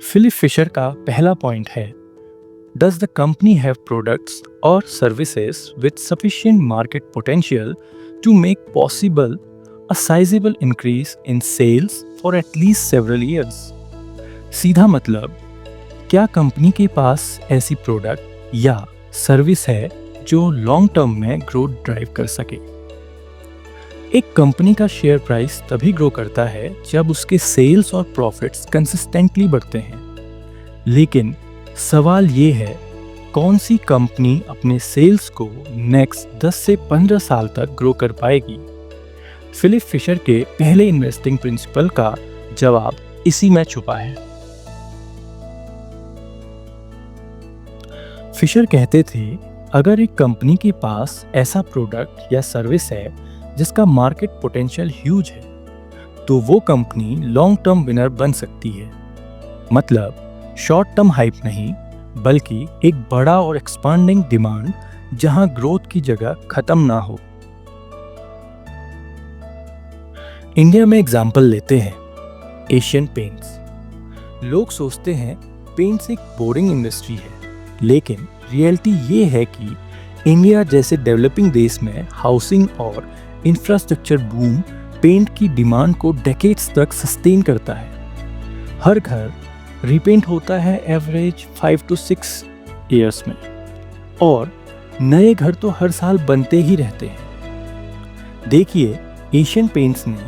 Philip Fisher का पहला point है, does the company have products और services with sufficient market potential to make possible a sizeable increase in sales for at least several years. सीधा मतलब, क्या company के पास ऐसी प्रोडक्ट या सर्विस है जो लॉन्ग टर्म में ग्रोथ ड्राइव कर सके। एक कंपनी का शेयर प्राइस तभी ग्रो करता है जब उसके सेल्स और प्रॉफिट्स कंसिस्टेंटली बढ़ते हैं। लेकिन सवाल ये है, कौन सी कंपनी अपने सेल्स को नेक्स्ट 10 से 15 साल तक ग्रो कर पाएगी? फिलिप फिशर के पहले इन्वेस्टिंग प्रिंसिपल का जवाब इसी में छुपा है। फिशर कहते थे, अगर एक कंपनी के पास ऐसा प्रोडक्ट या सर्विस है जिसका मार्केट पोटेंशियल ह्यूज है, तो वो कंपनी लॉन्ग टर्म विनर बन सकती है। मतलब शॉर्ट टर्म हाइप नहीं, बल्कि एक बड़ा और एक्सपांडिंग डिमांड जहां ग्रोथ की जगह खत्म ना हो। इंडिया में एग्जाम्पल लेते हैं, एशियन पेंट्स। लोग सोचते हैं पेंट्स एक बोरिंग इंडस्ट्री है, लेकिन रियलिटी ये है कि इंडिया जैसे डेवलपिंग देश में हाउसिंग और इंफ्रास्ट्रक्चर बूम पेंट की डिमांड को डेकेड्स तक सस्टेन करता है। हर घर रीपेंट होता है एवरेज 5 to 6 ईयर्स में, और नए घर तो हर साल बनते ही रहते हैं। देखिए, एशियन पेंट्स ने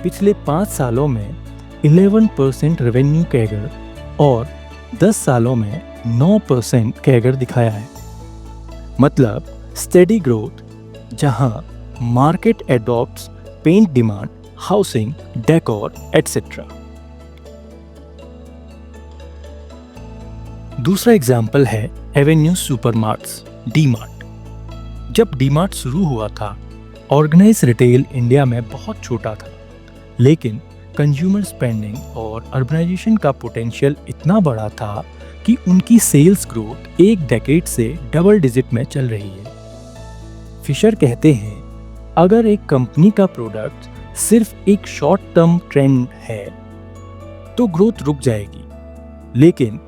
पिछले 5 सालों में 11% रेवेन्यू कैगर और 10 सालों में 9% कैगर दिखाया है। मतलब स्टेडी ग्रोथ, जहां market adopts paint demand, housing, decor etcetera. दूसरा एग्जाम्पल है एवेन्यू सुपरमार्ट्स, डी-मार्ट। जब डी-मार्ट शुरू हुआ था, ऑर्गेनाइज रिटेल इंडिया में बहुत छोटा था, लेकिन कंज्यूमर स्पेंडिंग और अर्बनाइजेशन का पोटेंशियल इतना बड़ा था कि उनकी सेल्स ग्रोथ एक डेकेड से डबल डिजिट में चल रही है। फिशर कहते हैं, अगर एक कंपनी का प्रोडक्ट सिर्फ एक शॉर्ट टर्म ट्रेंड है तो ग्रोथ रुक जाएगी, लेकिन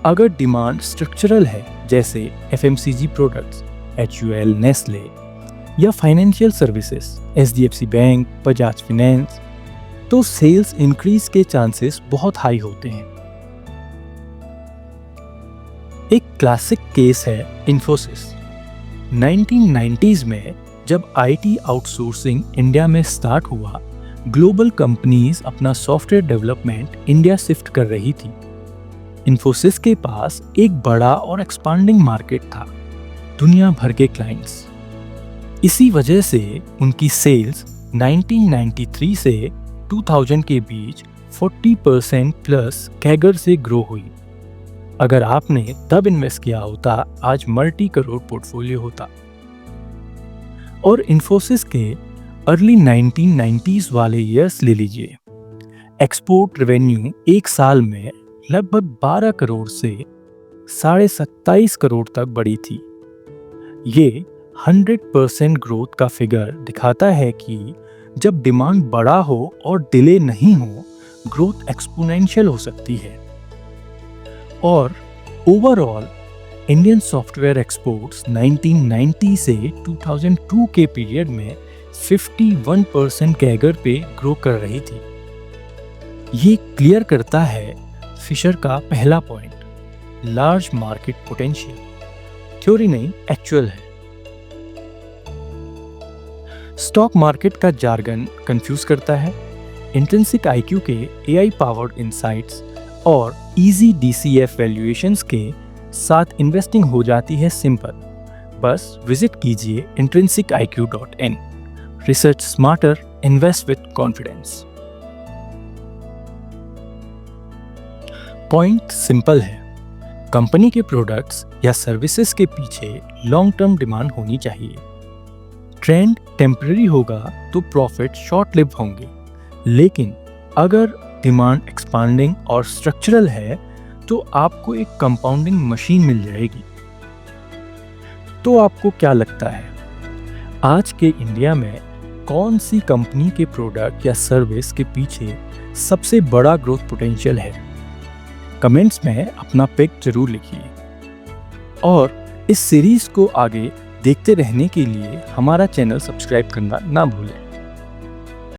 अगर डिमांड स्ट्रक्चरल है, जैसे एफएमसीजी प्रोडक्ट्स, HUL, नेस्ले, या financial services, SDFC bank, Bajaj finance, तो सेल्स इंक्रीज के चांसेस बहुत हाई होते हैं। एक क्लासिक केस है इन्फोसिस। 1990s में जब IT आउटसोर्सिंग इंडिया में स्टार्ट हुआ, ग्लोबल कंपनीज अपना सॉफ्टवेयर डेवलपमेंट इंडिया शिफ्ट कर रही थी। इन्फोसिस के पास एक बड़ा और एक्सपांडिंग मार्केट था, दुनिया भर के क्लाइंट्स। इसी वजह से उनकी सेल्स 1993 से 2000 के बीच 40% प्लस कैगर से ग्रो हुई। अगर आपने तब इन्वेस्ट किया होता, आज मल्टी करोड़ पोर्टफोलियो होता। और इन्फोसिस के अर्ली 1990s वाले ईयर्स ले लीजिए, एक्सपोर्ट रेवेन्यू एक साल में लगभग 12 करोड़ से 27.5 करोड़ तक बढ़ी थी। ये 100% ग्रोथ का फिगर दिखाता है कि जब डिमांड बड़ा हो और डिले नहीं हो, ग्रोथ एक्सपोनेंशियल हो सकती है। और ओवरऑल इंडियन सॉफ्टवेयर एक्सपोर्ट्स 1990 से 2002 के पीरियड में 51% कैगर पे ग्रो कर रही थी। ये क्लियर करता है फिशर का पहला point, large market potential. Theory नहीं, एक्चुअल है। स्टॉक मार्केट का जार्गन कंफ्यूज करता है। इंट्रिंसिक IQ के AI पावर्ड इंसाइट्स और इजी DCF वैल्यूएशंस के साथ इन्वेस्टिंग हो जाती है सिंपल। बस विजिट कीजिए intrinsiciq.in। Research smarter, invest with confidence. Point simple है, कंपनी के प्रोडक्ट्स या सर्विसेज के पीछे लॉन्ग टर्म डिमांड होनी चाहिए। ट्रेंड टेम्पररी होगा तो प्रॉफिट शॉर्ट लिव होंगे, लेकिन अगर डिमांड एक्सपांडिंग और स्ट्रक्चरल है तो आपको एक कंपाउंडिंग मशीन मिल जाएगी। तो आपको क्या लगता है, आज के इंडिया में कौन सी कंपनी के प्रोडक्ट या सर्विस के पीछे सबसे बड़ा ग्रोथ पोटेंशियल है? कमेंट्स में अपना पिक जरूर लिखिए और इस सीरीज को आगे देखते रहने के लिए हमारा चैनल सब्सक्राइब करना ना भूलें।